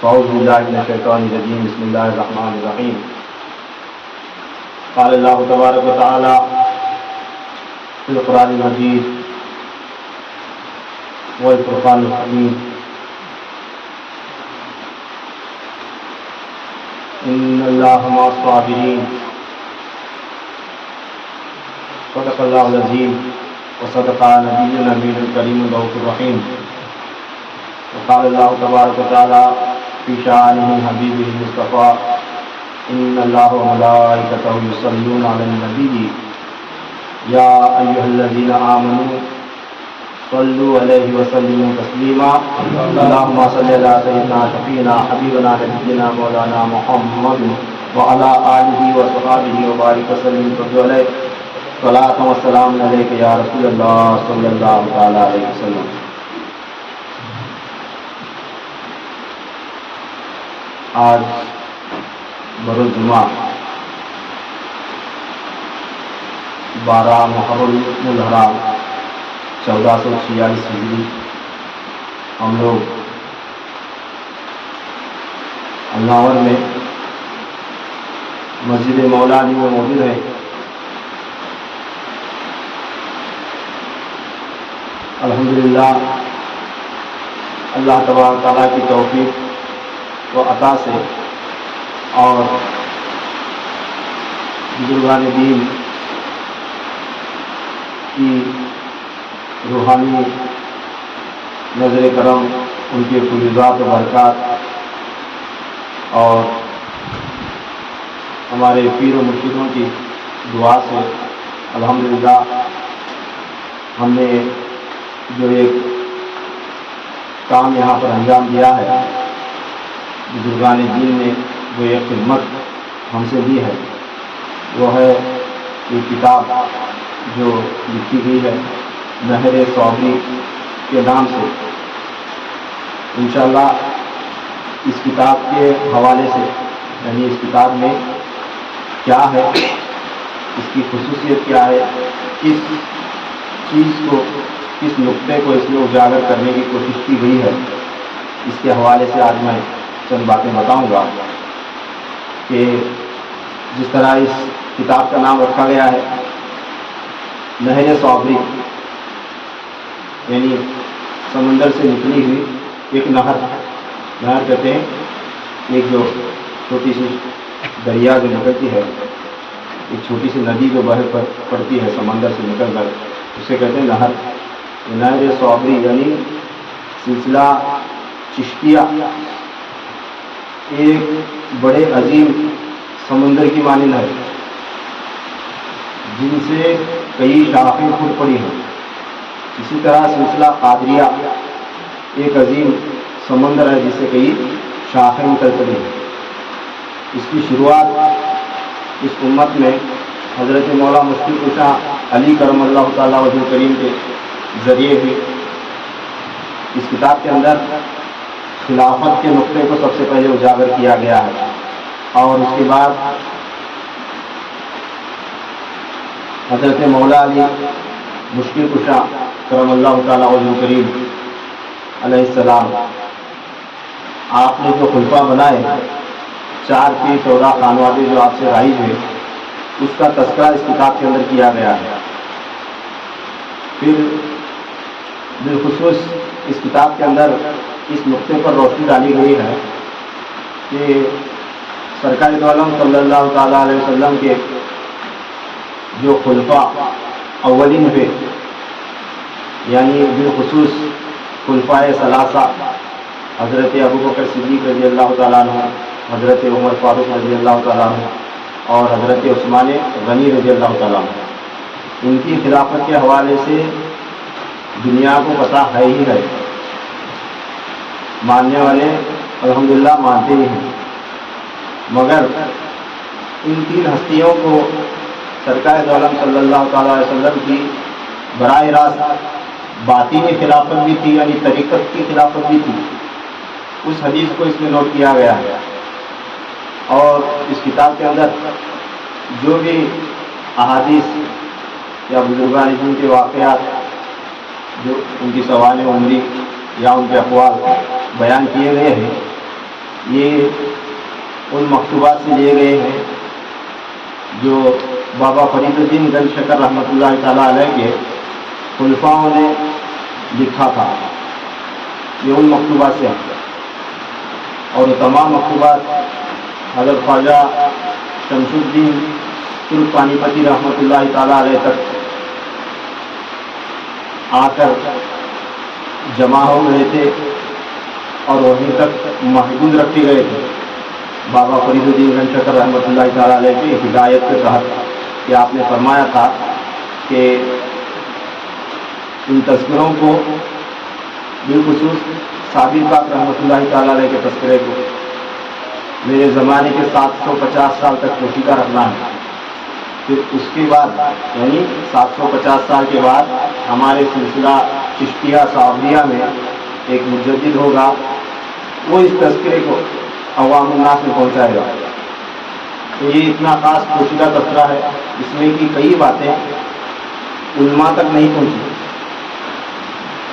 اعوذ باللہ من الشیطان الرجیم بسم اللہ الرحمن الرحیم قال اللہ تبارک و تعالی فی القرآن المجید والفرقان الحمید ان اللہ مع الصابرین صدق اللہ العظیم وصدق نبینا النبی الکریم الرؤوف الرحیم وقال اللہ تبارک و تعالی فی شأنہ حبیبہ المصطفیٰ ان اللہ وملائکتہ یصلون علی النبی یا ایھا الذین آمنوا صلوا علیہ وسلموا تسلیما اللہم صل علی سیدنا شفیعنا حبیبنا نبینا مولانا محمد وعلی آلہ وصحبہ وبارک وسلم صلوا علیہ صلاۃ و سلام علیک یا رسول اللہ صلی اللہ تعالی علیہ وسلم۔ آج بروز جمعہ 12 محرم الحرام 1446 ہجری ہم لوگ الناور میں مسجد مولا علی میں موجود ہیں۔ الحمدللہ اللہ تبارک تعالیٰ کی توفیق و عطا سے اور بزرگان دین کی روحانی نظر کرم، ان کے فیضات و برکات اور ہمارے پیر و مرشدوں کی دعا سے الحمدللہ ہم نے جو ایک کام یہاں پر انجام دیا ہے، بزرگان دین نے جو ایک خدمت ہم سے دی ہے، وہ ہے یہ کتاب جو لکھی گئی ہے نہر صابری کے نام سے۔ انشاءاللہ اس کتاب کے حوالے سے، یعنی اس کتاب میں کیا ہے، اس کی خصوصیت کیا ہے، کس چیز کو، کس نقطے کو اس میں اجاگر کرنے کی کوشش کی گئی ہے، اس کے حوالے سے آج میں چند باتیں بتاؤں گا کہ جس طرح اس کتاب کا نام رکھا گیا ہے نہر صابری، یعنی سمندر سے نکلی ہوئی ایک نہر کہتے ہیں ایک جو چھوٹی سی دریا جو نکلتی ہے، ایک چھوٹی سی ندی جو بہہ پر پڑتی ہے سمندر سے نکل کر، اسے کہتے ہیں نہر۔ نہر صابری یعنی سلسلہ چشتیہ ایک بڑے عظیم سمندر کی مانند ہے جن سے کئی شاخیں پھوٹ پڑی ہیں۔ اسی طرح سلسلہ قادریہ ایک عظیم سمندر ہے جس سے کئی شاخیں نکل پڑی ہیں۔ اس کی شروعات اس امت میں حضرت مولا مشکل کشا علی کرم اللہ تعالیٰ وجہ کریم کے ذریعے ہوئی۔ اس کتاب کے اندر خلافت کے نقطے کو سب سے پہلے اجاگر کیا گیا ہے، اور اس کے بعد حضرت مولا علی مشکل کشا کرم اللہ تعالیٰ وجہ کریم علیہ السلام، آپ نے جو خلفاء بنائے، 4 پیر 14 خانوادے جو آپ سے رائج ہوئے، اس کا تذکرہ اس کتاب کے اندر کیا گیا ہے۔ پھر بالخصوص اس کتاب کے اندر اس نقطے پر روشنی ڈالی گئی ہے کہ سرکار دو عالم صلی اللہ تعالیٰ علیہ وسلم کے جو خلفاء اولین ہوئے، یعنی بالخصوص خلفاء ثلاثہ حضرت ابوبکر صدیق رضی اللہ تعالیٰ عنہ، حضرت عمر فاروق رضی اللہ تعالیٰ عنہ اور حضرت عثمان غنی رضی اللہ تعالیٰ عنہ، ان کی خلافت کے حوالے سے دنیا کو پتہ ہے ہی ہے، ماننے والے الحمدللہ مانتے ہی ہیں، مگر ان 3 ہستیوں کو سرکار دو عالم صلی اللہ تعالیٰ علیہ وسلم کی براہ راست باطنی خلافت بھی تھی، یعنی طریقت کی خلافت بھی تھی۔ اس حدیث کو اس میں نوٹ کیا گیا ہے، اور اس کتاب کے اندر جو بھی احادیث یا بزرگان دین کے واقعات جو ان کی سوانح عمری یا ان کے اقوال بیان کیے گئے ہیں، یہ ان مکتوبات سے لیے گئے ہیں جو بابا فرید الدین گنج شکر رحمۃ اللہ تعالیٰ علیہ کے خلفاؤں نے لکھا تھا. یہ ان مکتوبات سے ہیں اور وہ تمام مکتوبات حضرت خواجہ شمس الدین ترک پانی پتی رحمۃ اللہ تعالیٰ علیہ تک آ کر جمع ہو گئے تھے اور وہیں تک محفوظ رکھے گئے تھے بابا فرید الدین گنج شکر رحمۃ اللہ تعالیٰ علیہ کی ہدایت کے تحت کہ آپ نے فرمایا تھا کہ ان تذکروں کو بالخصوص صابر پاک رحمۃ اللہ تعالیٰ علیہ کے تذکرے کو میرے زمانے کے 750 سال تک پوشیدہ رکھنا ہے. پھر اس کے بعد یعنی 750 سال کے بعد ہمارے سلسلہ چشتیہ صابریہ میں ایک مجدد ہوگا، وہ اس تذکرے کو عوام الناس میں پہنچائے گا. تو یہ اتنا خاص پوشیدہ تذکرہ ہے، اس میں کی کئی باتیں علماء تک نہیں پہنچی.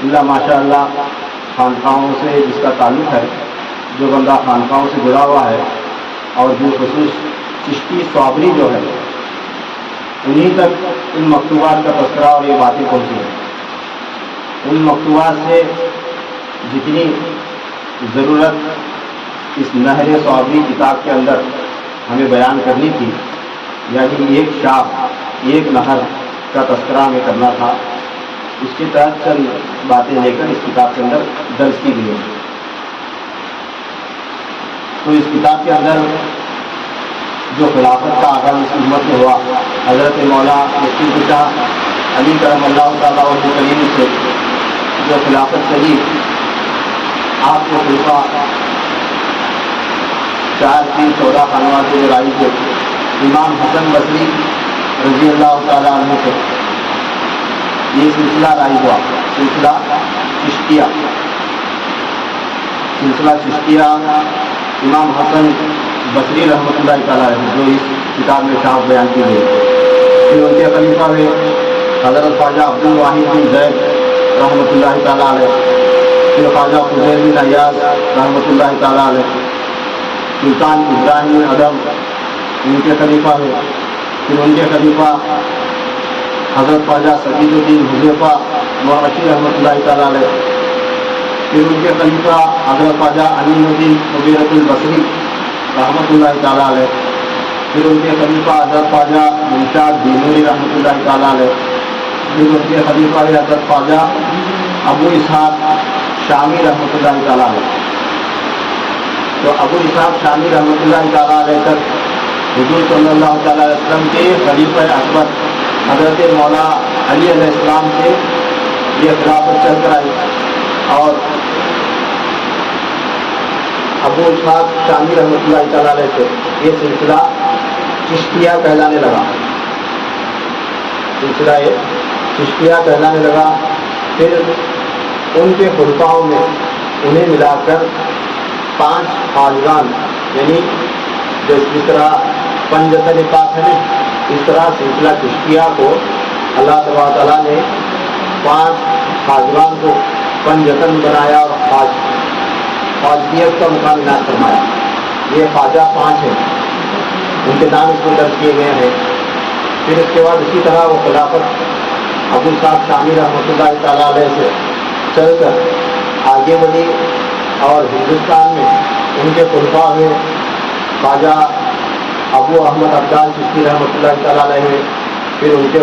اللہ ماشاء اللہ خانقاہوں سے جس کا تعلق ہے، جو بندہ خانقاہوں سے جڑا ہوا ہے اور بالخصوص چشتی صابری جو ہے، انہیں تک ان مکتوبات کا تذکرہ اور یہ باتیں پہنچی ہیں. ان مکتوبات سے جتنی ضرورت اس نہر صابری کتاب کے اندر ہمیں بیان کرنی تھی، یعنی ایک شاخ ایک نہر کا تذکرہ ہمیں کرنا تھا، اس کے تحت چند باتیں لے کر اس کتاب کے اندر درج کی گئی ہیں. تو اس کتاب کے اندر جو خلافت کا آغاز اس امت میں ہوا، حضرت مولا مفتی شاہ علی کرم اللہ تعالیٰ عنہ کریم سے جو خلافت چلی، آپ کے خلفاء 4 خانوات کے جو رائج تھے، امام حسن بصری رضی اللہ تعالیٰ عنہ سے یہ سلسلہ رائج ہوا، سلسلہ چشتیہ امام حسن بصری رحمۃ اللہ تعالیٰ علیہ جو اس کتاب میں شاخ بیان کی گئی. پھر ان کے خلیفہ ہوئے حضرت خواجہ عبد الواحد بن زید رحمۃ اللہ تعالیٰ علیہ، پھر خواجہ فضیل بن ایاز رحمۃ اللہ تعالیٰ علیہ، سلطان ابراہیم بن ادم ان کے خلیفہ ہوئے. پھر ان کے خلیفہ حضرت خواجہ سعید الدین حذیفہ مرشی رحمۃ اللہ تعالیٰ علیہ. پھر ان کے خلیفہ حضرت خواجہ امین الدین مغیرۃ البصری رحمۃ اللہ تعالیٰ علیہ. پھر ان کے خلیفہ حضرت خواجہ منشاد دینوری رحمۃ اللہ تعالیٰ علیہ. پھر ان کے خلیفہ حضرت خواجہ ابو اسحاق شامی رحمۃ اللہ تعالیٰ علیہ. تو ابو اسحاق شامی رحمۃ اللہ تعالیٰ علیہ تک حضور صلی اللہ تعالیٰ علیہ وسلم کے خلیفہ اکبر حضرت مولا علی علیہ السلام سے یہ خلافت چل کر آئی، اور ابو اسحاق شامی رحمۃ اللہ تعالیٰ علیہ سے یہ سلسلہ چشتیہ کہلانے لگا، پھر ان کے خلفاؤں میں انہیں ملا کر 5 خواجگان، یعنی جس طرح پنجتن پاک ہے، اس طرح سلسلہ چشتیہ کو اللہ تبارک تعالیٰ نے 5 خواجگان کو پنجتن بنایا اور خواجگیت کا مقام عنایت فرمایا. یہ خواجہ 5 ہیں، ان کے نام اس میں درج کیے گئے ہیں. پھر اس کے بعد اسی طرح وہ خلافت ابو صاحب شامی رحمۃ اللہ تعالیٰ علیہ سے چل کر آگے بڑھی، اور ہندوستان میں ان کے خلفاء ہوئے خواجہ ابو احمد عبدال چشتی رحمۃ اللہ تعالیٰ علیہ. پھر ان کے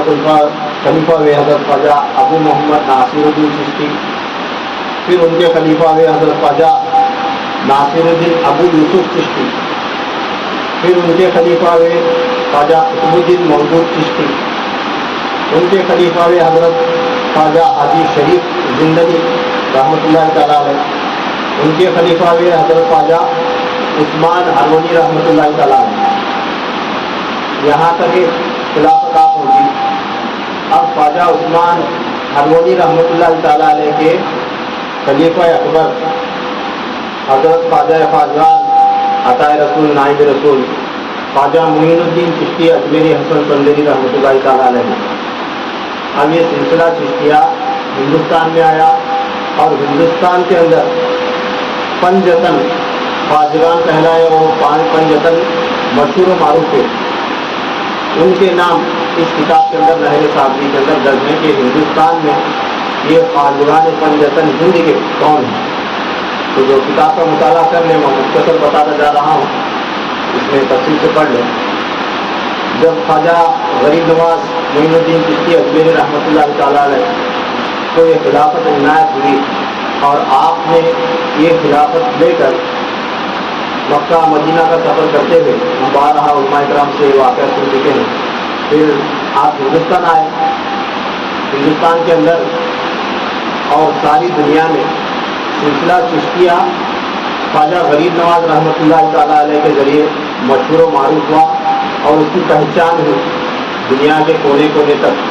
خلیفہ ہوئے حضرت خواجہ ابو محمد ناصر الدین چشتی. پھر ان کے خلیفہ ہوئے حضرت خواجہ ناصر الدین ابو یوسف چشتی. پھر ان کے خلیفہ ہوئے خواجہ قطب الدین مودود چشتی. ان کے خلیفہ ہوئے حضرت خواجہ حاجی شریف زندگی رحمۃ اللہ تعالیٰ علیہ. ان کے خلیفہ ہوئے حضرت خواجہ عثمان ہارونی رحمۃ اللہ تعالیٰ علیہ. یہاں تک خلافت آپ ہوگی. اب خواجہ عثمان ہارونی رحمۃ اللہ تعالیٰ علیہ کے خلیفہ اکبر حضرت خواجہ خواجگان عطا رسول نائب رسول خواجہ معین الدین چشتی اجمیری حسن سندری رحمۃ اللہ تعالیٰ علیہ. اب یہ سلسلہ چشتیہ ہندوستان میں آیا، اور ہندوستان کے اندر پنجتن خواجگان کہلائے اور پنجتن مشہور و معروف ہے، ان کے نام اس کتاب کے اندر نہر صابری کے اندر درج ہے کہ ہندوستان میں یہ خواجگان پنجتن ہند کے کون ہیں۔ تو جو کتاب کا مطالعہ کر لیں، میں مختصر بتاتا جا رہا ہوں، اس میں تفصیل سے پڑھ لیں۔ جب خواجہ غریب نواز معین الدین چشتی اجمیری رحمۃ اللہ تعالیٰ علیہ کو یہ خلافت عنایت ہوئی اور آپ نے یہ خلافت لے کر مکہ مدینہ کا سفر کرتے ہوئے، ہم بارہا علماء کرام سے واقعہ سن چکے ہیں، پھر آپ ہندوستان آئے۔ ہندوستان کے اندر اور ساری دنیا میں سلسلہ چشتیہ خواجہ غریب نواز رحمۃ اللہ تعالیٰ علیہ کے ذریعے مشہور و معروف ہوا اور اس کی پہچان ہوئی دنیا کے کونے کونے تک۔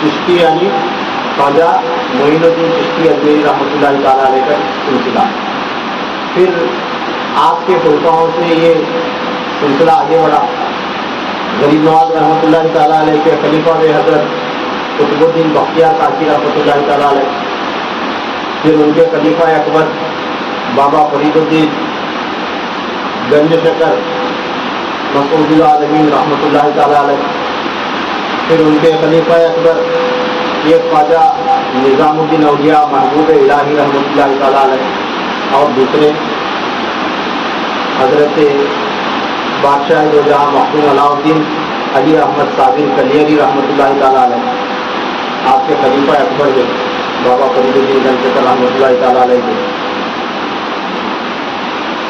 چشتی یعنی خواجہ معین الدین چشتی اجمیری رحمۃ اللہ تعالیٰ علیہ کا سلسلہ۔ پھر آپ کے خلفاؤں سے یہ سلسلہ آگے بڑھا۔ غریب نواز رحمۃ اللہ تعالیٰ علیہ کے خلیفہ حضرت قطب الدین بختیار کاکی رحمۃ اللہ تعالیٰ علیہ، پھر ان کے خلیفہ اکبر بابا فرید الدین گنج شکر مسعود العالمین رحمۃ اللہ تعالیٰ علیہ، پھر ان کے خلیفہ اکبر یہ خواجہ نظام الدین اولیاء محبوب الہی رحمۃ اللہ تعالیٰ علیہ، اور دوسرے حضرت بادشاہ دو جہاں مخدوم علاء الدین علی احمد صابر کلیری رحمۃ اللہ تعالیٰ علیہ، آپ کے خلیفہ اکبر کے بابا فرید الدین گنج شکر رحمۃ اللہ تعالیٰ علیہ کے۔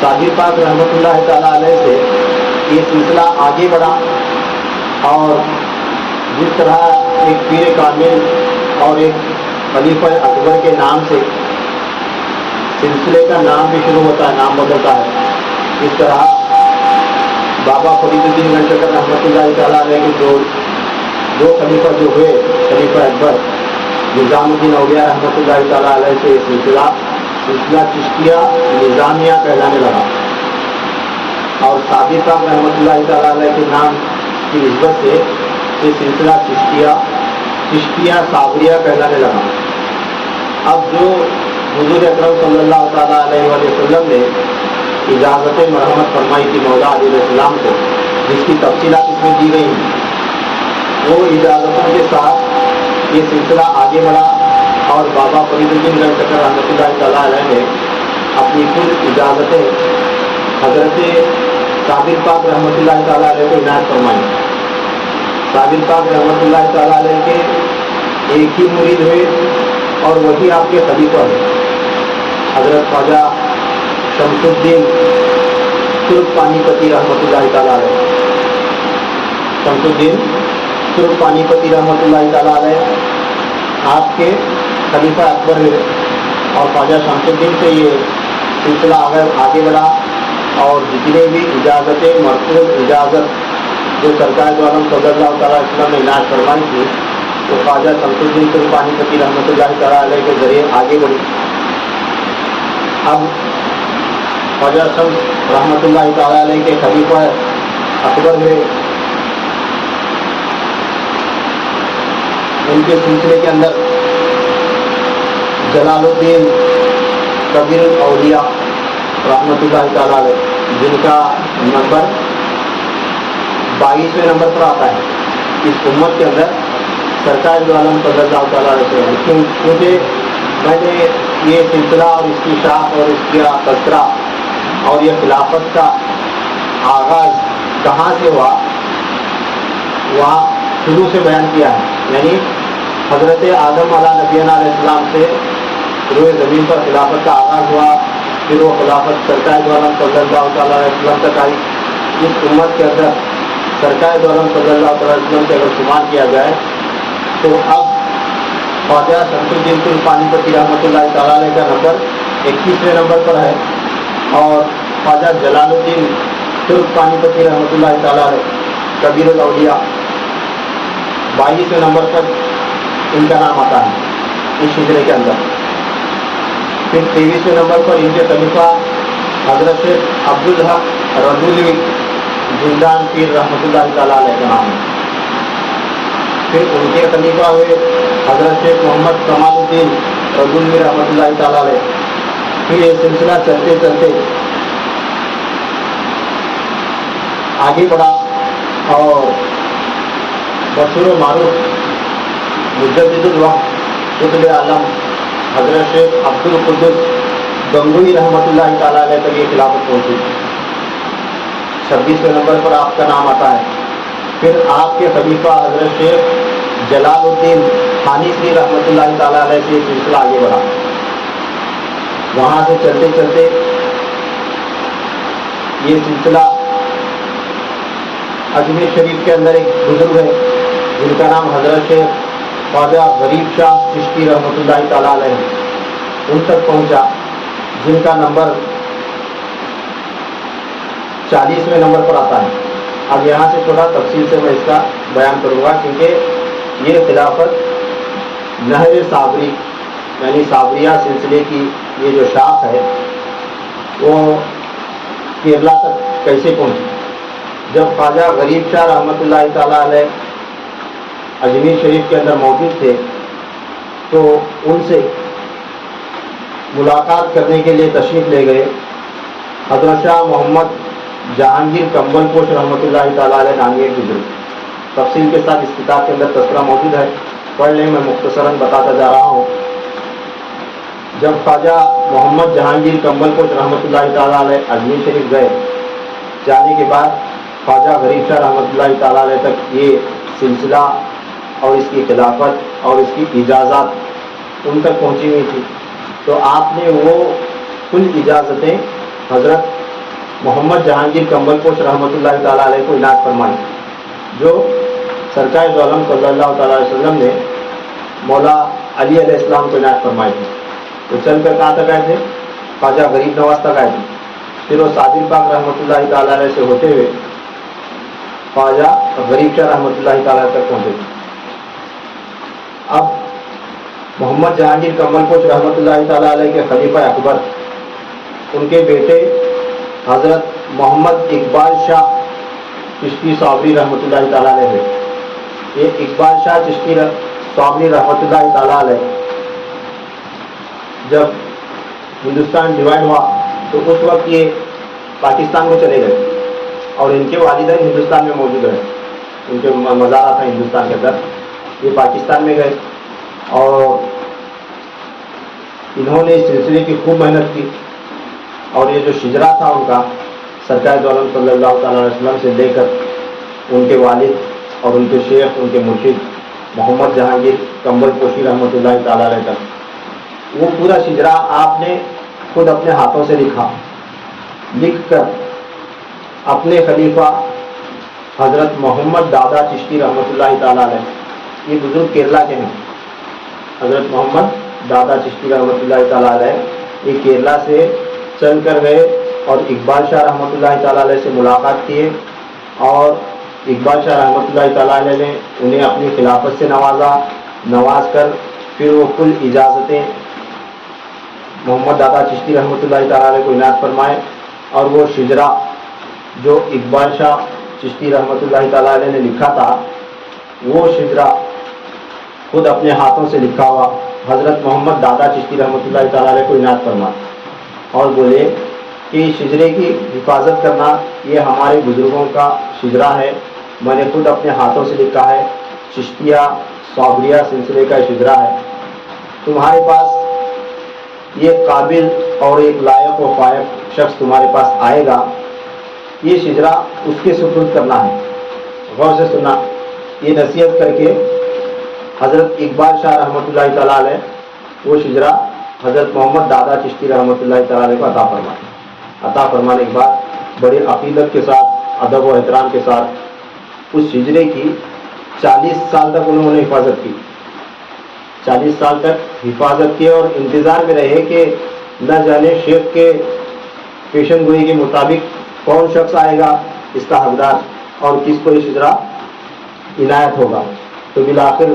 صادق پاک رحمۃ اللہ تعالیٰ علیہ سے یہ سلسلہ آگے بڑھا، اور جس طرح ایک پیر کامل اور ایک خلیفہ اکبر کے نام سے سلسلے کا نام بھی شروع ہوتا ہے، نام بدلتا ہے، اس طرح بابا فرید الدین گنج شکر رحمۃ اللہ تعالیٰ علیہ کے دو خلیفہ جو ہوئے، خلیفہ اکبر نظام الدین اولیاء رحمۃ اللہ تعالیٰ علیہ سے یہ سلسلہ چشتیہ نظامیہ کہلانے لگا، اور صادق پاک رحمۃ اللہ تعالیٰ علیہ کے نام کی نسبت سے یہ سلسلہ چشتیہ صابریہ کہلانے لگا۔ اب جو حضور اکرم صلی اللہ تعالیٰ علیہ وسلم نے اجازت مرحمت فرمائی تھی مولا علیہ السلام کو، جس کی تفصیلات اس میں دی گئی ہیں، وہ اجازتوں کے ساتھ یہ سلسلہ آگے بڑھا، اور بابا فرید الدین گنج شکر رحمۃ اللہ تعالیٰ علیہ نے اپنی خود اجازتیں حضرت صابر پاک رحمۃ اللہ تعالیٰ علیہ کو عنایت فرمائی۔ صابر پاک رحمۃ اللہ تعالیٰ علیہ کے ایک ہی مرید ہوئے اور وہی آپ کے خلیفہ ہیں، حضرت خواجہ شمس الدین ترک پانی پتی رحمۃ اللہ تعالیٰ علیہ۔ شمس الدین ترک پانی پتی رحمۃ اللہ تعالیٰ علیہ آپ کے خلیفہ اکبر ہوئے، اور خواجہ شمس الدین سے یہ سلسلہ آگے بڑھا، اور جتنے بھی اجازتیں مرفوع اجازت جو سرکار دو عالم صلی اللہ تعالیٰ علیہ وسلم نے عنایت فرمائی تھی، وہ خواجہ شمس الدین ترک پانی پتی رحمۃ اللہ تعالیٰ علیہ کے ذریعے آگے بڑھی۔ اب خواجہ شمس رحمۃ اللہ تعالیٰ علیہ کے خلیفہ اکبر ہوئے، ان کے سلسلے کے اندر جلال الدین کبیر الاولیاء رحمۃ اللہ تعالیٰ علیہ، جن کا نمبر 22ویں نمبر پر آتا ہے اس امت کے اندر، سرکار دو عالم صلی اللہ تعالیٰ علیہ وسلم، کیونکہ میں نے یہ سلسلہ اور اس کی شاخ اور اس کا تذکرہ اور یہ خلافت کا آغاز کہاں سے ہوا وہاں شروع سے بیان کیا ہے، یعنی حضرت آدم علیہ نبینا علیہ السلام سے روئے زمین پر خلافت کا آغاز ہوا، پھر وہ خلافت سرکار دو عالم صلی اللہ تعالیٰ علیہ وسلم تک آئی۔ اس امت کے اندر سرکار دو عالم صلی اللہ تعالیٰ علیہ وسلم سے اگر شمار کیا جائے تو اب خواجہ شمس الدین ترک پانی پتی رحمۃ اللہ تعالیٰ علیہ کا نمبر 21ویں نمبر پر ہے، اور خواجہ جلال الدین ترک پانی پتی رحمۃ اللہ تعالیٰ علیہ کبیر الاولیاء 22ویں نمبر پر ان کا نام آتا ہے اس ہجرے کے اندر۔ پھر 23ویں نمبر پر ان کے خلیفہ حضرت شیخ عبدالحق رضولی زندان پیر رحمۃ اللہ تعالیٰ علیہ کا نام ہے۔ پھر ان کے خلیفہ ہوئے حضرت شیخ محمد کمال الدین رضولی رحمۃ اللہ تعالیٰ علیہ۔ پھر یہ سلسلہ چلتے چلتے آگے بڑھا اور مشہور و معروف مجدد الوقت قطب عالم حضرت شیخ عبدالقدس گنگوئی رحمۃ اللہ تعالیٰ علیہ تک یہ خلافت پہنچی۔ 26ویں نمبر پر آپ کا نام آتا ہے۔ پھر آپ کے خلیفہ حضرت شیخ جلال الدین خانیسری رحمۃ اللہ تعالیٰ علیہ سے یہ سلسلہ آگے بڑھا۔ وہاں سے چلتے چلتے یہ سلسلہ اجمیر شریف کے اندر ایک بزرگ ہے جن کا نام حضرت شیخ خواجہ غریب شاہ چشتی رحمۃ اللہ تعالیٰ علیہ ان تک پہنچا، جن کا نمبر 40ویں نمبر پر آتا ہے۔ اب یہاں سے تھوڑا تفصیل سے میں اس کا بیان کروں گا، کیونکہ یہ خلافت نہر صابری یعنی صابریہ سلسلے کی یہ جو شاخ ہے وہ کیرلا تک کیسے پہنچی۔ جب خواجہ غریب شاہ رحمۃ اللہ تعالیٰ علیہ اجمیر شریف کے اندر موجود تھے تو ان سے ملاقات کرنے کے لیے تشریف لے گئے حضرت شاہ محمد جہانگیر کمبل پوش رحمۃ اللہ تعالیٰ علیہ نامی ایک بزرگ۔ تفصیل کے ساتھ اس کتاب کے اندر تذکرہ موجود ہے، پڑھ لیں، میں مختصراً بتاتا جا رہا ہوں۔ جب خواجہ محمد جہانگیر کمبل پوش رحمۃ اللہ تعالیٰ علیہ اجمیر شریف گئے، جانے کے بعد خواجہ غریب شاہ رحمۃ اللہ تعالیٰ علیہ تک یہ سلسلہ اور اس کی خلافت اور اس کی اجازت ان تک پہنچی ہوئی تھی، تو آپ نے وہ کل اجازتیں حضرت محمد جہانگیر کمبل پوش رحمۃ اللہ تعالیٰ علیہ کو عنایت فرمائی، جو سرکار دو عالم صلی اللہ تعالیٰ علیہ وسلم نے مولا علی علیہ السلام کو عنایت فرمائی تھی۔ تو چل کر کہاں تک آئے تھے؟ خواجہ غریب نواز تک آئے تھے، پھر وہ صادق پاک رحمۃ اللہ تعالیٰ علیہ سے ہوتے ہوئے خواجہ غریب شاہ رحمۃ اللہ تعالیٰ تک پہنچے تھے۔ اب محمد جہانگیر کمبل پوش رحمۃ اللہ تعالیٰ علیہ کے خلیفہ اکبر ان کے بیٹے حضرت محمد اقبال شاہ چشتی صابری رحمۃ اللہ تعالیٰ علیہ ہے۔ یہ اقبال شاہ چشتی صابری رحمۃ اللہ تعالیٰ علیہ جب ہندوستان ڈیوائڈ ہوا تو اس وقت یہ پاکستان میں چلے گئے اور ان کے والدین ہندوستان میں موجود رہے، ان کے مزارہ تھا ہندوستان کے اندر، یہ پاکستان میں گئے اور انہوں نے اس سلسلے کی خوب محنت کی، اور یہ جو شجرا تھا ان کا سرکار دو عالم صلی اللہ تعالیٰ علیہ وسلم سے لے کر ان کے والد اور ان کے شیخ ان کے مرشد محمد جہانگیر کمبل پوشی رحمۃ اللہ تعالیٰ علیہ تک وہ پورا شجرا آپ نے خود اپنے ہاتھوں سے لکھ کر اپنے خلیفہ حضرت محمد دادا چشتی رحمۃ اللہ تعالیٰ علیہ، یہ بزرگ کیرلا کے ہیں، حضرت محمد دادا چشتی رحمۃ اللہ تعالیٰ علیہ یہ کیرلا سے چل کر گئے اور اقبال شاہ رحمۃ اللہ تعالیٰ علیہ سے ملاقات کیے، اور اقبال شاہ رحمۃ اللہ تعالیٰ علیہ نے انہیں اپنی خلافت سے نواز کر پھر وہ کل اجازتیں محمد دادا چشتی رحمۃ اللہ تعالیٰ علیہ کو عنایت فرمائے، اور وہ شجرا جو اقبال شاہ چشتی رحمۃ اللہ تعالیٰ علیہ نے لکھا تھا وہ شجرا خود اپنے ہاتھوں سے لکھا ہوا حضرت محمد دادا چشتی رحمۃ اللہ تعالیٰ علیہ کو عنایت فرمائے، اور بولے کہ شجرے کی حفاظت کرنا یہ ہمارے بزرگوں کا شجرا ہے، میں نے خود اپنے ہاتھوں سے لکھا ہے، چشتیہ صابریہ سلسلے کا شجرا ہے، تمہارے پاس یہ قابل اور ایک لائق و فائق شخص تمہارے پاس آئے گا، یہ شجرا اس کے سپرد کرنا ہے۔ غور سے سننا، یہ نصیحت کر کے حضرت اقبال شاہ رحمۃ اللہ تعالیٰ علیہ وہ شجرا حضرت محمد دادا چشتی رحمۃ اللہ تعالیٰ علیہ کو عطا فرمانے کے بعد بڑی عقیدت کے ساتھ ادب و احترام کے ساتھ اس شجرے کی 40 سال تک انہوں نے حفاظت کی، 40 سال تک حفاظت کی، اور انتظار میں رہے کہ نہ جانے شیخ کے پیشن گوئی کے مطابق کون شخص آئے گا اس کا حقدار اور کس کو یہ شجرا عنایت ہوگا۔ تو بالآخر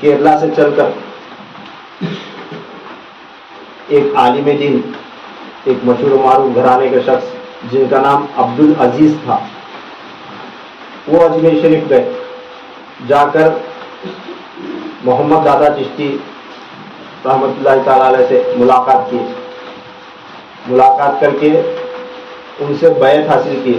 کیرلا سے چل کر ایک عالم دین، ایک مشہور و معروف گھرانے کے شخص جن کا نام عبدالعزیز تھا، وہ اجمیر شریف گئے، جا کر محمد دادا چشتی رحمۃ اللہ تعالیٰ علیہ سے ملاقات کی، ملاقات کر کے ان سے بیعت حاصل کی،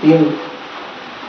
3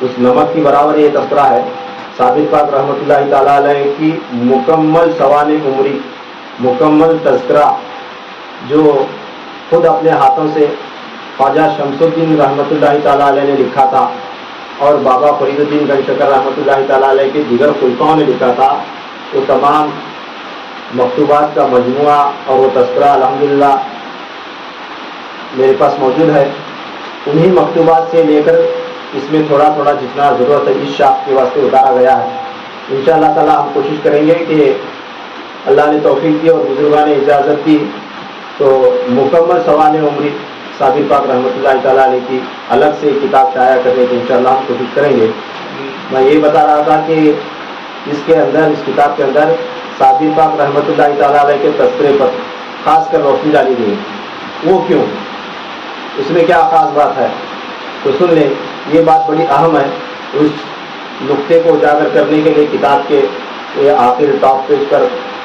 اس نمک کی برابر یہ تذکرہ ہے. صادق پاک رحمۃ اللہ تعالیٰ علیہ کی مکمل سوانح عمری، مکمل تذکرہ جو خود اپنے ہاتھوں سے خواجہ شمس الدین رحمۃ اللہ تعالیٰ علیہ نے لکھا تھا اور بابا فرید الدین گنج شکر رحمۃ اللہ تعالیٰ علیہ کے دیگر خلفاؤں نے لکھا تھا، وہ تمام مکتوبات کا مجموعہ اور وہ تذکرہ الحمدللہ میرے پاس موجود ہے. انہی مکتوبات سے لے کر اس میں تھوڑا تھوڑا جتنا ضرورت ہے اس شاخ کے واسطے اتارا گیا ہے. انشاءاللہ تعالیٰ ہم کوشش کریں گے کہ اللہ نے توفیق دی اور بزرگان نے اجازت دی تو مکمل سوانح عمری صادق پاک رحمۃ اللہ تعالیٰ علیہ کی الگ سے کتاب شائع کرنے کی انشاءاللہ ہم کوشش کریں گے. میں یہ بتا رہا تھا کہ اس کتاب کے اندر صادق پاک رحمۃ اللہ تعالیٰ علیہ کے تذکرے پر خاص کر روشنی ڈالی گئی. وہ کیوں؟ اس میں کیا خاص بات ہے تو سن لیں. یہ بات بڑی اہم ہے. اس نقطے کو اجاگر کرنے کے لیے کتاب کے آخر ٹاپ پیج پر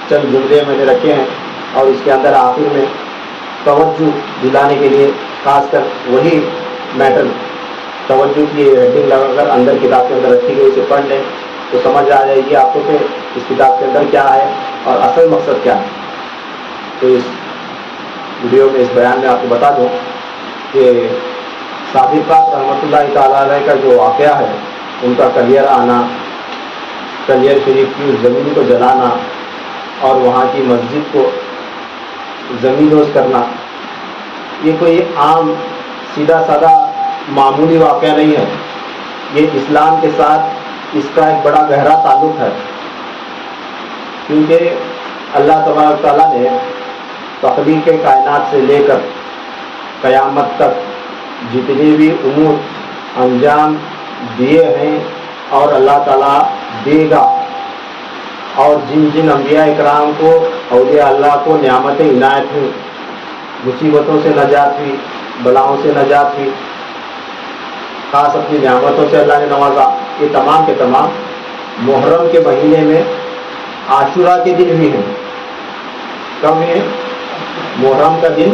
چند جملے میں نے رکھے ہیں اور اس کے اندر آخر میں توجہ دلانے کے لیے خاص کر وہی میٹر توجہ کی ہیڈنگ لگا کر اندر کتاب کے اندر رکھی گئی. اسے پڑھ لیں تو سمجھ آ جائے گی آپ کو کہ اس کتاب کے اندر کیا ہے اور اصل مقصد کیا ہے. تو اس ویڈیو میں اس بیان میں آپ کو بتا دوں کہ صادق پاک رحمۃ اللہ تعالیٰ علیہ کا جو واقعہ ہے، ان کا کلیئر آنا، کلیئر شریف کی اس زمین کو جلانا اور وہاں کی مسجد کو زمین دوز کرنا، یہ کوئی عام سیدھا سادہ معمولی واقعہ نہیں ہے. یہ اسلام کے ساتھ اس کا ایک بڑا گہرا تعلق ہے، کیونکہ اللہ تبارک تعالیٰ نے تخلیق کائنات سے لے کر قیامت تک جتنے بھی امور انجام دیے ہیں اور اللہ تعالیٰ دے گا، اور جن جن انبیاء اکرام کو، اولیاء اللہ کو نعمتیں عنایت ہوئی، مصیبتوں سے نجات ہوئی، بلاؤں سے نجات ہوئی، خاص اپنی نعمتوں سے اللہ نے نوازا، یہ تمام کے تمام محرم کے مہینے میں عاشورہ کے دن بھی ہیں. کب ہے؟ محرم کا دن،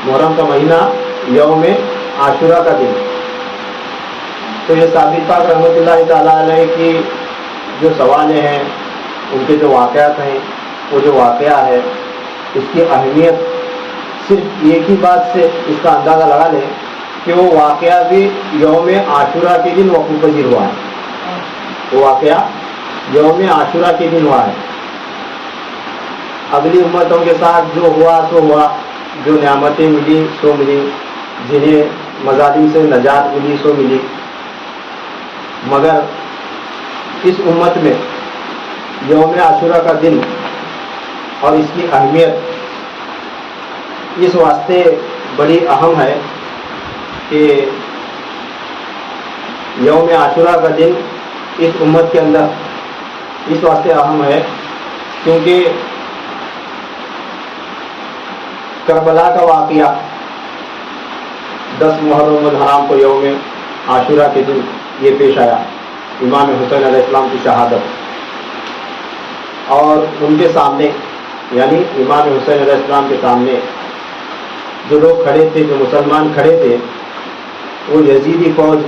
محرم کا مہینہ، یوم عاشورہ کا دن. تو یہ صادق پاک رحمۃ اللہ تعالیٰ علیہ کی جو سوانح ہیں، ان کے جو واقعات ہیں، وہ جو واقعہ ہے اس کی اہمیت صرف ایک ہی بات سے اس کا اندازہ لگا لیں کہ وہ واقعہ بھی یوم عاشورہ کے دن وقوع پذیر ہوا ہے. وہ واقعہ یوم عاشورہ کے دن ہوا ہے. اگلی امتوں کے ساتھ جو ہوا سو ہوا، جو نعمتیں ملی سو ملی، جنہیں مظالم سے نجات ملی سو ملی، مگر اس امت میں یوم عاشورہ کا دن اور اس کی اہمیت اس واسطے بڑی اہم ہے کہ یوم عاشورہ کا دن اس امت کے اندر اس واسطے اہم ہے کیونکہ کربلا کا واقعہ 10 محرم الحرام کو یوم عاشورہ کے دن یہ پیش آیا، امام حسین علیہ السلام کی شہادت، اور ان کے سامنے یعنی امام حسین علیہ السلام کے سامنے جو لوگ کھڑے تھے، جو مسلمان کھڑے تھے، وہ یزیدی فوج،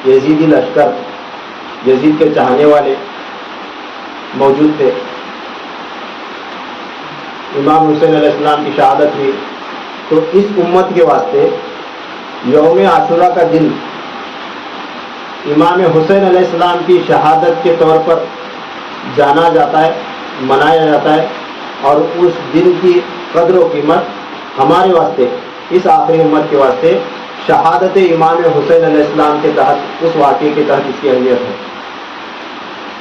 یزیدی لشکر، یزید کے چاہنے والے موجود تھے. امام حسین علیہ السلام کی شہادت ہوئی تو اس امت کے واسطے یوم عاشورہ کا دن امام حسین علیہ السلام کی شہادت کے طور پر جانا جاتا ہے، منایا جاتا ہے، اور اس دن کی قدر و قیمت ہمارے واسطے، اس آخری امت کے واسطے شہادت امام حسین علیہ السلام کے تحت، اس واقعے کے تحت اس کی اہمیت ہے.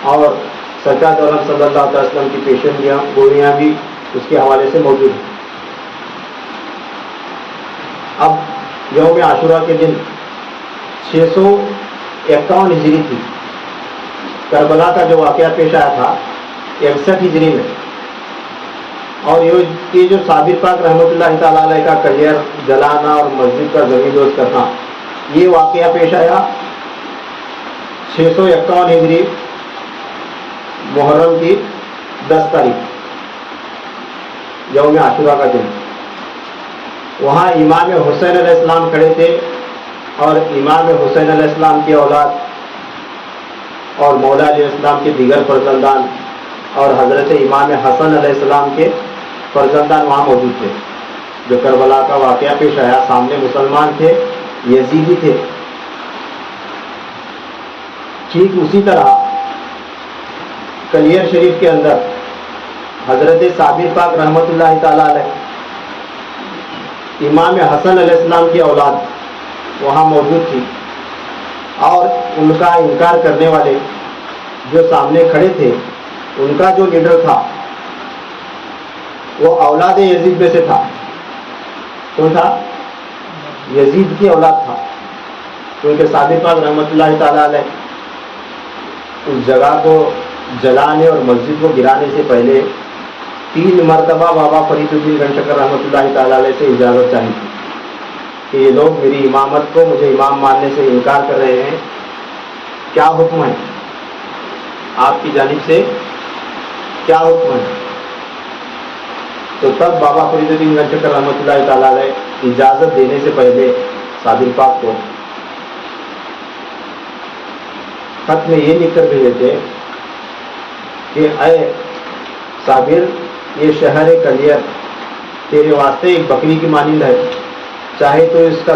اور سرکار دو عالم صلی اللہ علیہ وسلم کی پیشن گوئیاں بھی اس کے حوالے سے موجود ہیں. اب یوم عاشورہ کے دن 651 ہجری تھی. کربلا کا جو واقعہ پیش آیا تھا 61 ہجری میں، اور یہ جو صادق پاک رحمۃ اللہ تعالیٰ علیہ کا کلیئر جلانا اور مسجد کا زمین دوز کرنا، یہ واقعہ پیش آیا 651 ہجری محرم کی 10 تاریخ، یوم عاشورہ کا دن. وہاں امام حسین علیہ السلام کھڑے تھے اور امام حسین علیہ السلام کی اولاد اور مولا علیہ السلام کے دیگر فرزندان اور حضرت امام حسن علیہ السلام کے فرزندان وہاں موجود تھے. جو کربلا کا واقعہ پیش آیا سامنے مسلمان تھے, یزیدی تھے. ٹھیک اسی طرح کلیر شریف کے اندر حضرت صابر پاک رحمۃ اللہ تعالی علیہ امام حسن علیہ السلام کی اولاد وہاں موجود تھی, اور ان کا انکار کرنے والے جو سامنے کھڑے تھے, ان کا جو لیڈر تھا وہ اولاد یزید میں سے تھا. کون تھا؟ یزید کی اولاد تھا. کیونکہ صادق پاک رحمۃ اللہ تعالی علیہ اس جگہ کو جلانے اور مسجد کو گرانے سے پہلے 3 مرتبہ بابا فرید الدین گن شکر رحمۃ اللہ تعالی علیہ سے اجازت چاہی تھی کہ یہ لوگ میری امامت کو, مجھے امام ماننے سے انکار کر رہے ہیں, کیا حکم ہے آپ کی جانب سے, کیا حکم ہے؟ تو تب بابا فرید الدین گن شکر رحمۃ اللہ تعالی علیہ اجازت دینے سے پہلے صادق پاک کو خط میں یہ لکھ کر بھیجے تھے کہ اے صابر, یہ شہر کلیر تیرے واسطے ایک بکری کی مانند ہے, چاہے تو اس کا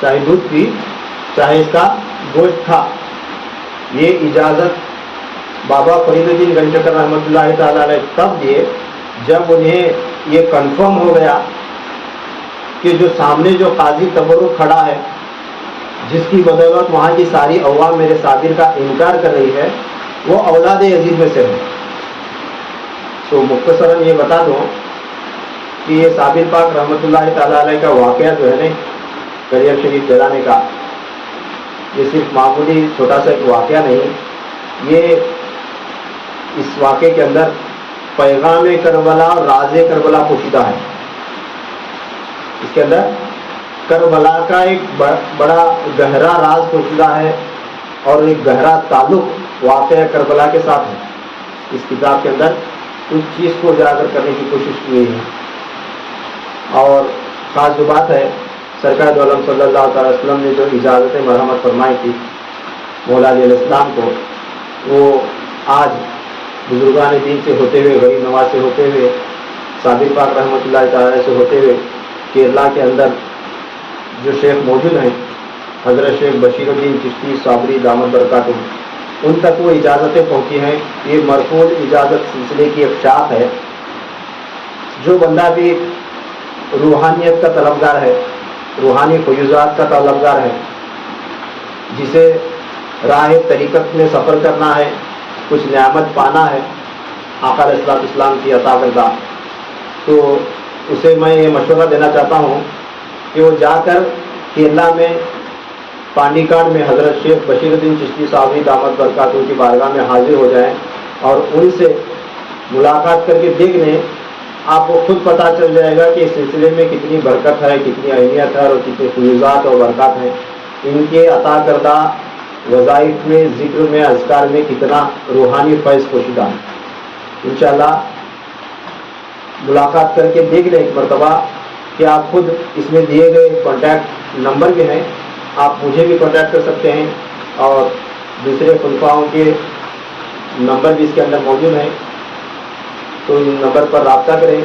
چاہے دودھ پی, چاہے اس کا گوشت کھا. یہ اجازت بابا فرید الدین گن شکر رحمۃ اللہ تعالی علیہ تب دیے جب انہیں یہ کنفرم ہو گیا کہ جو سامنے جو قاضی تبرک کھڑا ہے, جس کی بدولت وہاں کی ساری عوام میرے صابر کا انکار کر رہی ہے, وہ اولاد یزید میں سے ہے. تو مختصراً یہ بتا دوں کہ یہ صابر پاک رحمۃ اللہ تعالی علیہ کا واقعہ جو ہے نا کلیر شریف جلانے کا, یہ صرف معمولی چھوٹا سا ایک واقعہ نہیں, یہ اس واقعے کے اندر پیغام کربلا اور راز کربلا پوشیدہ ہے. اس کے اندر کربلا کا ایک بڑا گہرا راز پوشیدہ ہے اور ایک گہرا تعلق واقعہ کربلا کے ساتھ ہے. اس کتاب کے اندر اس چیز کو اجاگر کرنے کی کوشش کی ہے. اور خاص جو بات ہے, سرکار دو عالم صلی اللہ تعالی وسلم نے جو اجازت مرحمت فرمائی تھی مولا علیہ السلام کو, وہ آج بزرگان دین سے ہوتے ہوئے, غریب نواز سے ہوتے ہوئے, صادق پاک رحمۃ اللہ تعالی سے ہوتے ہوئے کیرلا کے اندر جو شیخ موجود ہیں حضرت شیخ بشیر الدین چشتی صابری دامت برکاتہ, ان تک وہ اجازتیں پہنچی ہیں. یہ مرفوع اجازت سلسلے کی ایک شاخ ہے. جو بندہ بھی روحانیت کا طلبگار ہے, روحانی فیوزات کا طلبگار ہے, جسے راہ طریقت میں سفر کرنا ہے, کچھ نعمت پانا ہے آقا علیہ الصلوۃ والسلام کی عطا کردہ, تو اسے میں یہ مشورہ دینا چاہتا ہوں کہ وہ جا کر کیرلا میں پانڈی کاڈ میں حضرت شیخ بشیر الدین چشتی صاحبی دامت برکاتہ کی بارگاہ میں حاضر ہو جائیں اور ان سے ملاقات کر کے دیکھ لیں. آپ کو خود پتہ چل جائے گا کہ اس سلسلے میں کتنی برکت ہے, کتنی اہمیت ہے اور کتنی فیوزات اور برکات ہیں. ان کے عطا کردہ وظائف میں, ذکر میں, اذکار میں کتنا روحانی فیض پوشیدہ ہے. انشاءاللہ ملاقات کر کے دیکھ لیں ایک مرتبہ کہ آپ خود اس میں دیے گئے کانٹیکٹ نمبر بھی ہیں, آپ مجھے بھی کانٹیکٹ کر سکتے ہیں اور دوسرے خلفاؤں کے نمبر بھی اس کے اندر موجود ہیں. تو ان نمبر پر رابطہ کریں.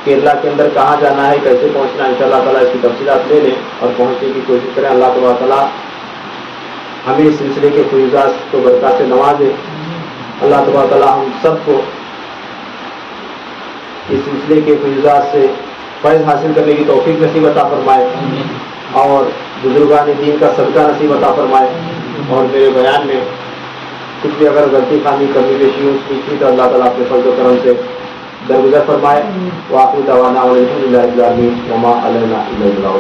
کیرلا کے اندر کہاں جانا ہے, کیسے پہنچنا ہے, انشاءاللہ تعالیٰ اس کی تفصیلات لے لیں اور پہنچنے کی کوشش کریں. اللہ تبارک تعالیٰ ہمیں اس سلسلے کے فیوزات کو برکات سے نوازے. اللہ تبارک تعالیٰ ہم سب کو اس سلسلے کے فیوزات سے فیض حاصل کرنے کی توفیق نصیب عطا فرمائے اور بزرگان دین کا صدقہ نصیب عطا فرمائے. اور میرے بیان میں کچھ بھی اگر غلطی خامی کمی بیشی ہو تھی تو اللہ تعالیٰ اپنے فضل و کرم سے درگزر فرمائے. وآخر دعوانا الحمدللہ رب العالمین وما علینا الا البلاغ.